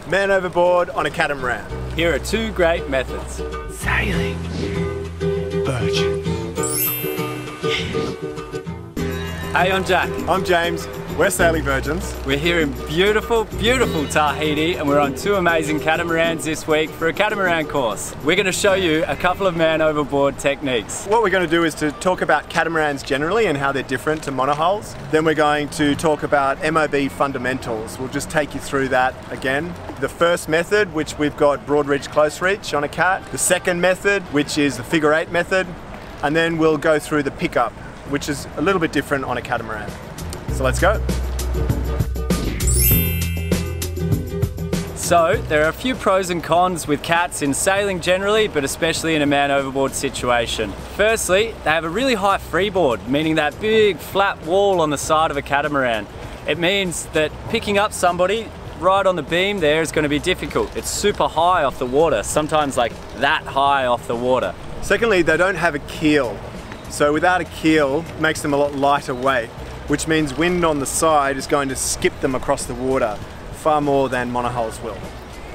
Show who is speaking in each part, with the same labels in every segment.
Speaker 1: Man overboard on a catamaran.
Speaker 2: Here are two great methods.
Speaker 3: Sailing virgin.
Speaker 2: Hey, I'm Jack.
Speaker 1: I'm James. We're sailing virgins.
Speaker 2: We're here in beautiful, beautiful Tahiti, and we're on two amazing catamarans this week for a catamaran course. We're going to show you a couple of man overboard techniques.
Speaker 1: What we're going to do is to talk about catamarans generally and how they're different to monohulls. Then we're going to talk about MOB fundamentals. We'll just take you through that again. The first method, which we've got broad reach, close reach on a cat. The second method, which is the figure 8 method. And then we'll go through the pickup, which is a little bit different on a catamaran. So let's go.
Speaker 2: So, there are a few pros and cons with cats in sailing generally, but especially in a man overboard situation. Firstly, they have a really high freeboard, meaning that big flat wall on the side of a catamaran. It means that picking up somebody right on the beam there is going to be difficult. It's super high off the water, sometimes like that high off the water.
Speaker 1: Secondly, they don't have a keel. So without a keel, it makes them a lot lighter weight, which means wind on the side is going to skip them across the water far more than monohulls will.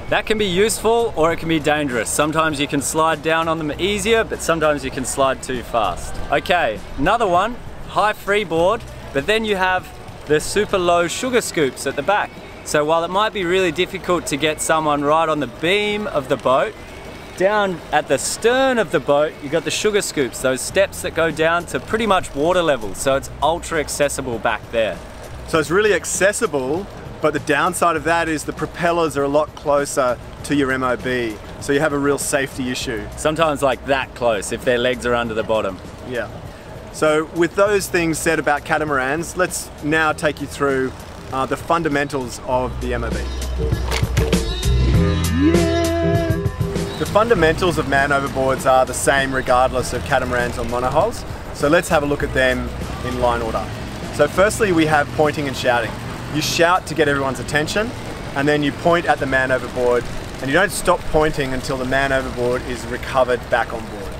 Speaker 2: That can be useful or it can be dangerous. Sometimes you can slide down on them easier, but sometimes you can slide too fast. Okay, another one, high freeboard, but then you have the super low sugar scoops at the back. So while it might be really difficult to get someone right on the beam of the boat, down at the stern of the boat, you've got the sugar scoops, those steps that go down to pretty much water level, so it's ultra accessible back there.
Speaker 1: So it's really accessible, but the downside of that is the propellers are a lot closer to your MOB, so you have a real safety issue.
Speaker 2: Sometimes like that close, if their legs are under the bottom.
Speaker 1: Yeah. So with those things said about catamarans, let's now take you through the fundamentals of the MOB. The fundamentals of man overboards are the same regardless of catamarans or monohulls. So let's have a look at them in line order. So firstly, we have pointing and shouting. You shout to get everyone's attention, and then you point at the man overboard, and you don't stop pointing until the man overboard is recovered back on board.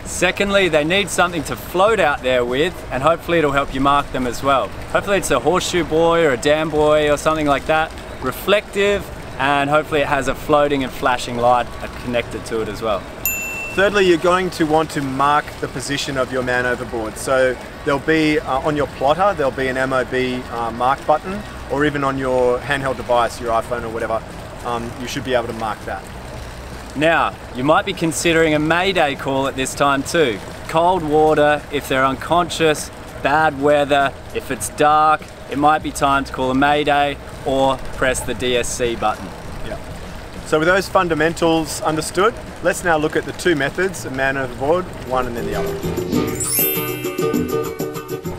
Speaker 2: Secondly, they need something to float out there with, and hopefully it'll help you mark them as well. Hopefully it's a horseshoe buoy or a dam buoy or something like that, reflective, and hopefully it has a floating and flashing light connected to it as well.
Speaker 1: Thirdly, you're going to want to mark the position of your man overboard. So there'll be on your plotter, there'll be an MOB mark button, or even on your handheld device, your iPhone or whatever, you should be able to mark that.
Speaker 2: Now, you might be considering a mayday call at this time too. Cold water, if they're unconscious, bad weather, if it's dark, it might be time to call a mayday or press the DSC button.
Speaker 1: Yeah. So with those fundamentals understood, let's now look at the two methods of man overboard, one and then the other.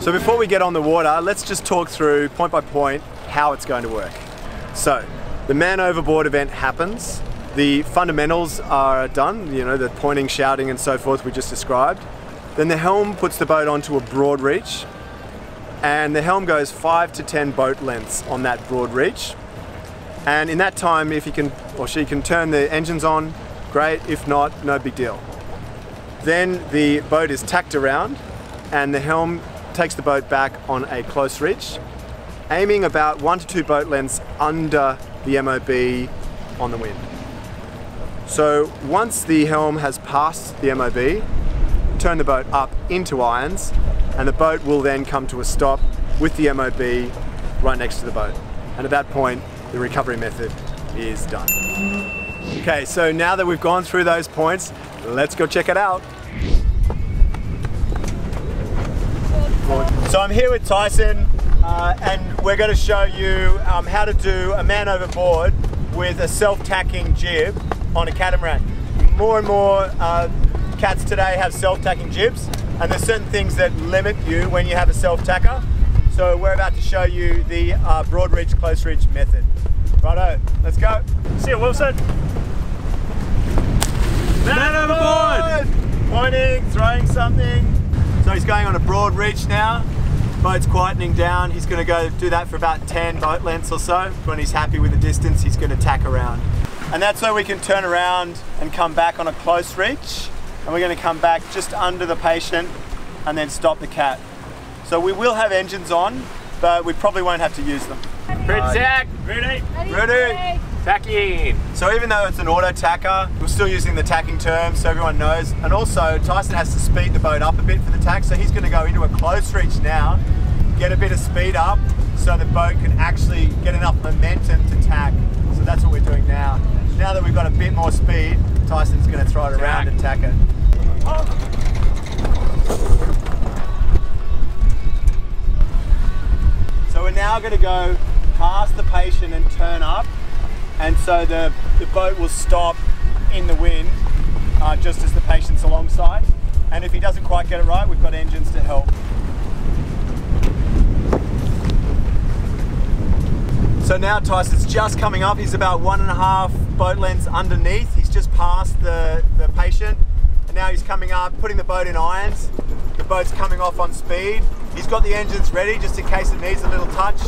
Speaker 1: So before we get on the water, let's just talk through point by point how it's going to work. So the man overboard event happens, the fundamentals are done, you know, the pointing, shouting and so forth we just described. Then the helm puts the boat onto a broad reach, and the helm goes 5 to 10 boat lengths on that broad reach. And in that time, if he can or she can turn the engines on, great. If not, no big deal. Then the boat is tacked around and the helm takes the boat back on a close reach, aiming about 1 to 2 boat lengths under the MOB on the wind. So once the helm has passed the MOB, turn the boat up into irons, and the boat will then come to a stop with the MOB right next to the boat. And at that point, the recovery method is done. Okay, so now that we've gone through those points, let's go check it out. So I'm here with Tyson, and we're going to show you how to do a man overboard with a self-tacking jib on a catamaran. More and more cats today have self-tacking jibs, and there's certain things that limit you when you have a self-tacker. So we're about to show you the broad reach, close reach method. Righto, let's go. See you, Wilson. Man overboard! Pointing, throwing something. So he's going on a broad reach now. Boat's quietening down. He's going to go do that for about 10 boat lengths or so. When he's happy with the distance, he's going to tack around. And that's so we can turn around and come back on a close reach. And we're going to come back just under the patient and then stop the cat. So we will have engines on, but we probably won't have to use them.
Speaker 2: Protect!
Speaker 1: Ready? Ready!
Speaker 2: Tacking!
Speaker 1: So even though it's an auto tacker, we're still using the tacking term so everyone knows. And also Tyson has to speed the boat up a bit for the tack, so he's going to go into a close reach now, get a bit of speed up so the boat can actually get enough momentum to tack. So that's what we're doing now. Now that we've got a bit more speed, Tyson's going to throw it around and tack it. So we're now going to go past the patient and turn up, and so the boat will stop in the wind just as the patient's alongside. And if he doesn't quite get it right, we've got engines to help. So now Tyson's just coming up. He's about 1.5 boat lengths underneath. He's just past the patient. And now he's coming up, putting the boat in irons. The boat's coming off on speed. He's got the engines ready just in case it needs a little touch.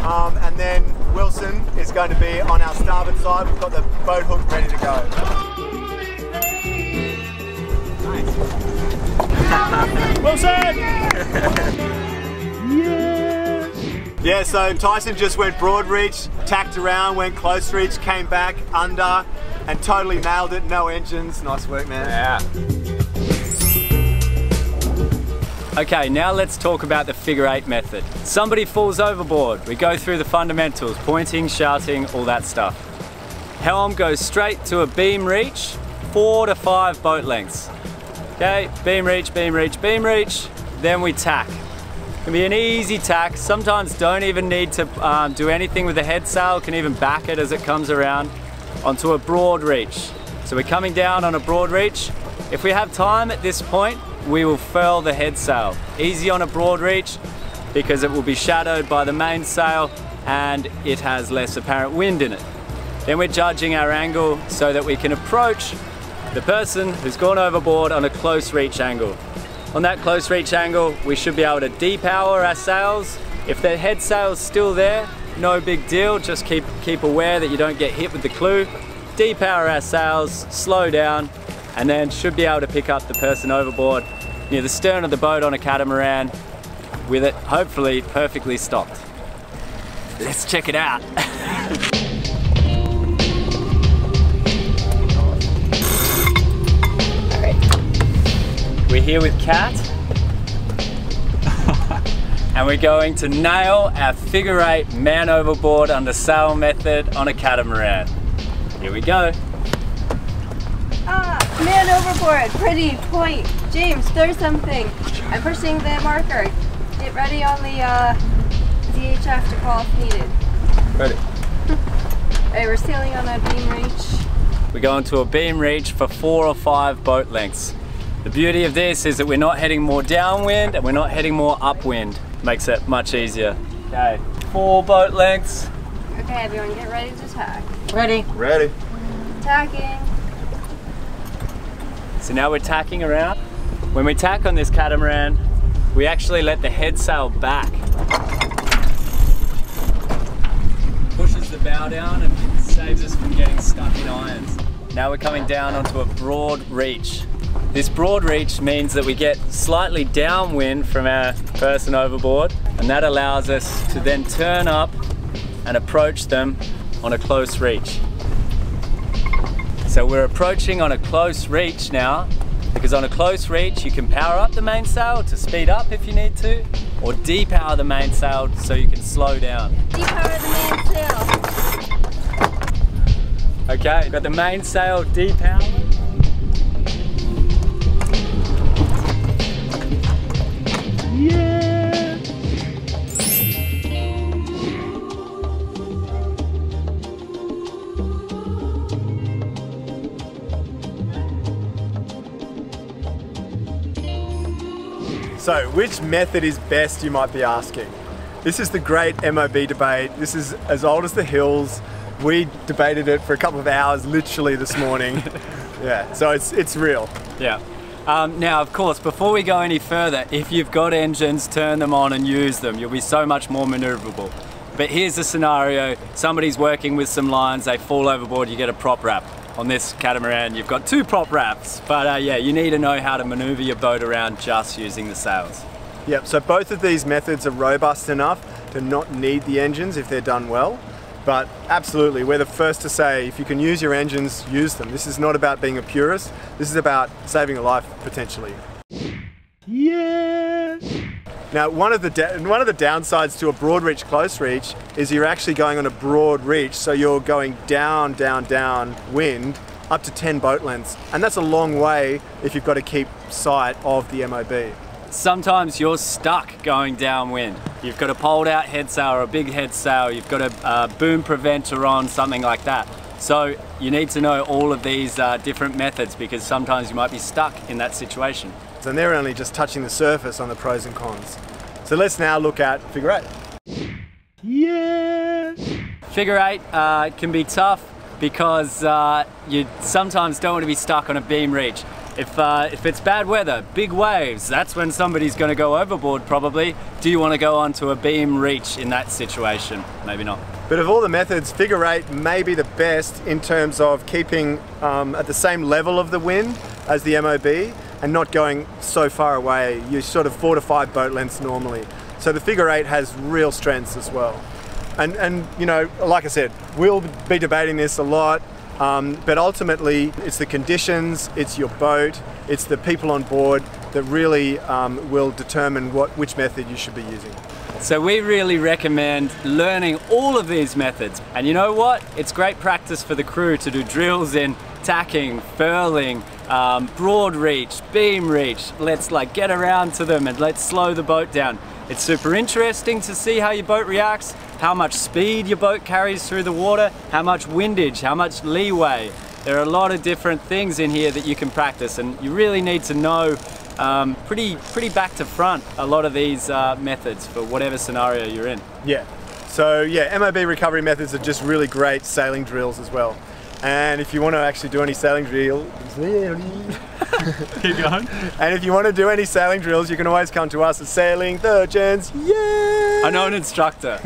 Speaker 1: And then Wilson is going to be on our starboard side. We've got the boat hook ready to go. Nice. Wilson! Yeah, so Tyson just went broad reach, tacked around, went close reach, came back under, and totally nailed it. No engines. Nice work, man.
Speaker 2: Yeah. Okay, now let's talk about the figure eight method. Somebody falls overboard. We go through the fundamentals, pointing, shouting, all that stuff. Helm goes straight to a beam reach, 4 to 5 boat lengths. Okay, beam reach, beam reach, beam reach, then we tack. It can be an easy tack. Sometimes don't even need to do anything with the head sail, can even back it as it comes around onto a broad reach. So we're coming down on a broad reach. If we have time at this point, we will furl the head sail. Easy on a broad reach because it will be shadowed by the mainsail and it has less apparent wind in it. Then we're judging our angle so that we can approach the person who's gone overboard on a close reach angle. On that close reach angle, we should be able to depower our sails. If the head sail's still there, no big deal, just keep aware that you don't get hit with the clew. Depower our sails, slow down, and then should be able to pick up the person overboard near the stern of the boat on a catamaran with it hopefully perfectly stopped. Let's check it out. We're here with Kat and we're going to nail our figure eight man overboard under sail method on a catamaran. Here we go.
Speaker 4: Man overboard, pretty, point. James, throw something. I'm pushing the marker. Get ready on the DHF to call if needed.
Speaker 2: Ready.
Speaker 4: Alright, we're sailing on a beam reach.
Speaker 2: We're going to a beam reach for 4 or 5 boat lengths. The beauty of this is that we're not heading more downwind and we're not heading more upwind. Makes it much easier. Okay, 4 boat lengths.
Speaker 4: Okay, everyone get ready to tack.
Speaker 2: Ready.
Speaker 1: Ready.
Speaker 4: Tacking.
Speaker 2: So now we're tacking around. When we tack on this catamaran, we actually let the head sail back. Pushes the bow down and saves us from getting stuck in irons. Now we're coming down onto a broad reach. This broad reach means that we get slightly downwind from our person overboard, and that allows us to then turn up and approach them on a close reach. So we're approaching on a close reach now, because on a close reach you can power up the mainsail to speed up if you need to, or depower the mainsail so you can slow down.
Speaker 4: Depower the mainsail.
Speaker 2: Okay, got the mainsail depowered.
Speaker 1: So, which method is best, you might be asking? This is the great MOB debate. This is as old as the hills. We debated it for a couple of hours literally this morning. Yeah, so it's real.
Speaker 2: Yeah. Now, of course, before we go any further, if you've got engines, turn them on and use them. You'll be so much more maneuverable. But here's the scenario. Somebody's working with some lines, they fall overboard, you get a prop wrap. On this catamaran, you've got 2 prop wraps. But yeah, you need to know how to maneuver your boat around just using the sails.
Speaker 1: Yep, so both of these methods are robust enough to not need the engines if they're done well. But absolutely, we're the first to say if you can use your engines, use them. This is not about being a purist. This is about saving a life potentially.
Speaker 3: Yes.
Speaker 1: Now, one of the downsides to a broad reach, close reach is you're actually going on a broad reach, so you're going down, down, down wind up to 10 boat lengths, and that's a long way if you've got to keep sight of the MOB.
Speaker 2: Sometimes you're stuck going downwind. You've got a poled out head sail or a big head sail, you've got a boom preventer on, something like that. So you need to know all of these different methods, because sometimes you might be stuck in that situation.
Speaker 1: And they're only just touching the surface on the pros and cons. So let's now look at figure eight.
Speaker 3: Yes.
Speaker 2: Figure eight can be tough because you sometimes don't want to be stuck on a beam reach. If it's bad weather, big waves, that's when somebody's going to go overboard probably. Do you want to go onto a beam reach in that situation? Maybe not.
Speaker 1: But of all the methods, figure eight may be the best in terms of keeping at the same level of the wind as the MOB and not going so far away. You're sort of 4 to 5 boat lengths normally. So the figure eight has real strengths as well. And you know, like I said, we'll be debating this a lot. But ultimately, it's the conditions, it's your boat, it's the people on board that really will determine which method you should be using.
Speaker 2: So we really recommend learning all of these methods. And you know what? It's great practice for the crew to do drills in tacking, furling, broad reach, beam reach. Let's get around to them and let's slow the boat down. It's super interesting to see how your boat reacts, how much speed your boat carries through the water, how much windage, how much leeway. There are a lot of different things in here that you can practice, and you really need to know pretty back to front a lot of these methods for whatever scenario you're in.
Speaker 1: Yeah. So yeah, MOB recovery methods are just really great sailing drills as well. And if you want to actually do any sailing drills,
Speaker 3: Keep going.
Speaker 1: and if you want to do any sailing drills, you can always come to us at Sailing Virgins. Yeah!
Speaker 2: I know an instructor.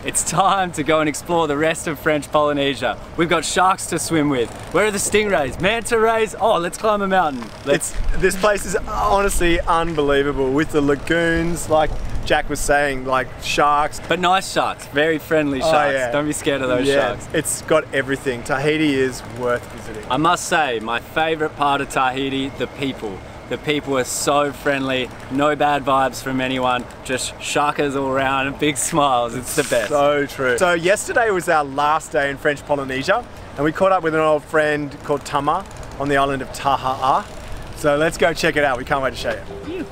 Speaker 2: It's time to go and explore the rest of French Polynesia. We've got sharks to swim with. Where are the stingrays? Manta rays? Oh, let's climb a mountain.
Speaker 1: This place is honestly unbelievable with the lagoons, like Jack was saying, like sharks.
Speaker 2: But nice sharks, very friendly sharks.
Speaker 1: Yeah.
Speaker 2: Don't be scared of those sharks.
Speaker 1: It's got everything. Tahiti is worth visiting.
Speaker 2: I must say, my favorite part of Tahiti, the people. The people are so friendly, no bad vibes from anyone, just sharkers all around and big smiles. It's the best.
Speaker 1: So true. So yesterday was our last day in French Polynesia, and we caught up with an old friend called Tama on the island of Taha'a. So let's go check it out. We can't wait to show you.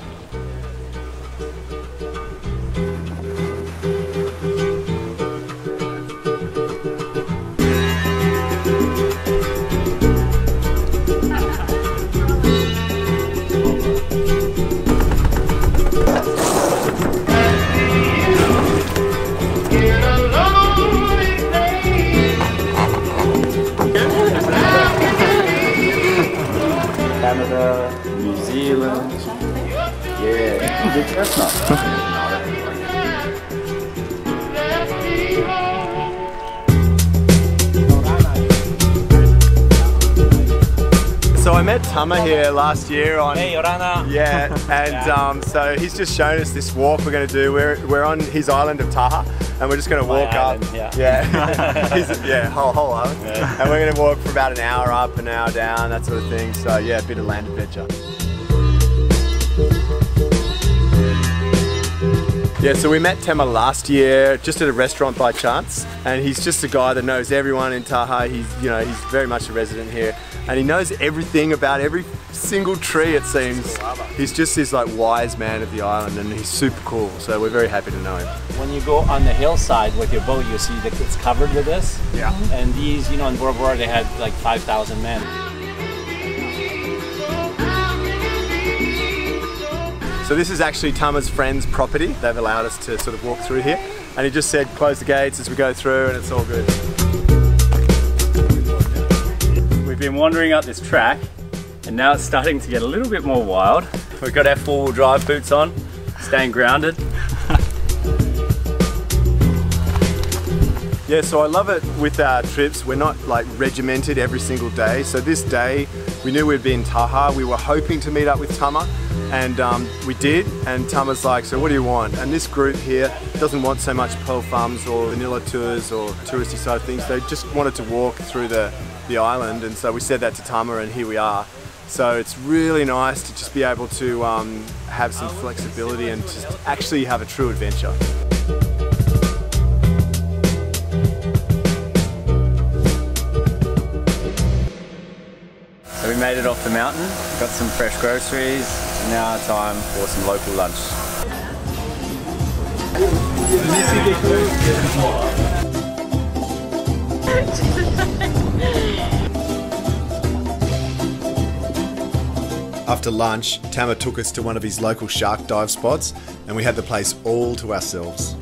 Speaker 2: Canada, New Zealand. Yeah, good chestnut.
Speaker 1: So I met Tama here last year on...
Speaker 5: Hey, Orana.
Speaker 1: Yeah, and so he's just shown us this walk we're going to do. We're on his island of Taha'a, and we're just going to walk
Speaker 5: island,
Speaker 1: up.
Speaker 5: yeah.
Speaker 1: Whole island.
Speaker 5: Yeah.
Speaker 1: And we're going to walk for about an hour up, an hour down, that sort of thing. So yeah, a bit of land adventure. Yeah, so we met Tama last year just at a restaurant by chance, and he's just a guy that knows everyone in Taha'a. He's very much a resident here, and he knows everything about every single tree, it seems. He's just this wise man of the island, and he's super cool. So we're very happy to know him.
Speaker 5: When you go on the hillside with your boat, you see that it's covered with this.
Speaker 1: Yeah.
Speaker 5: And these, in Overboard, they had like 5,000 men.
Speaker 1: So this is actually Tama's friend's property. They've allowed us to sort of walk through here, and he just said close the gates as we go through, and it's all good.
Speaker 2: We've been wandering up this track, and now it's starting to get a little bit more wild. We've got our four-wheel drive boots on, staying grounded.
Speaker 1: Yeah, so I love it with our trips. We're not regimented every single day. So this day, we knew we'd be in Taha'a. We were hoping to meet up with Tama, And we did, and Tama's like, so what do you want? And this group here doesn't want so much pearl farms or vanilla tours or touristy side of things. They just wanted to walk through the island, and so we said that to Tama, and here we are. So it's really nice to just be able to have some flexibility and just actually have a true adventure.
Speaker 2: So we made it off the mountain, got some fresh groceries, now time for some local lunch.
Speaker 1: After lunch, Tama took us to one of his local shark dive spots, and we had the place all to ourselves.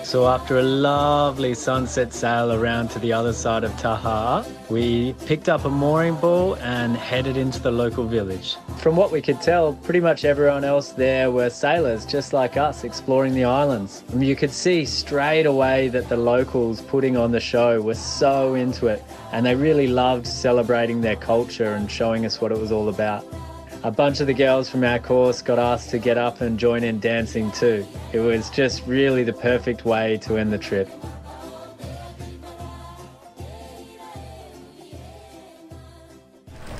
Speaker 2: So after a lovely sunset sail around to the other side of Taha'a, we picked up a mooring ball and headed into the local village. From what we could tell, pretty much everyone else there were sailors just like us exploring the islands. And you could see straight away that the locals putting on the show were so into it, and they really loved celebrating their culture and showing us what it was all about. A bunch of the girls from our course got asked to get up and join in dancing too. It was just really the perfect way to end the trip.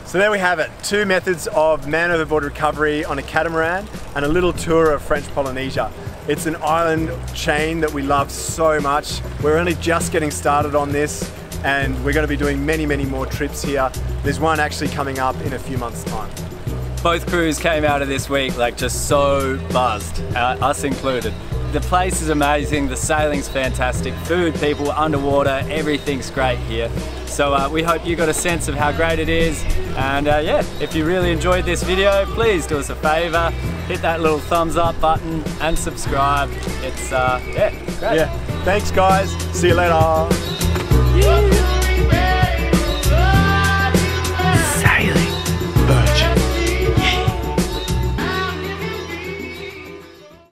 Speaker 1: So there we have it, 2 methods of man overboard recovery on a catamaran and a little tour of French Polynesia. It's an island chain that we love so much. We're only just getting started on this, and we're going to be doing many, many more trips here. There's one actually coming up in a few months' time.
Speaker 2: Both crews came out of this week like just so buzzed, us included. The place is amazing, the sailing's fantastic, food, people, underwater, everything's great here. So we hope you got a sense of how great it is. And yeah, if you really enjoyed this video, please do us a favor, hit that little thumbs up button and subscribe. It's yeah, great.
Speaker 1: Yeah. Thanks guys, see you later.
Speaker 2: Yeah.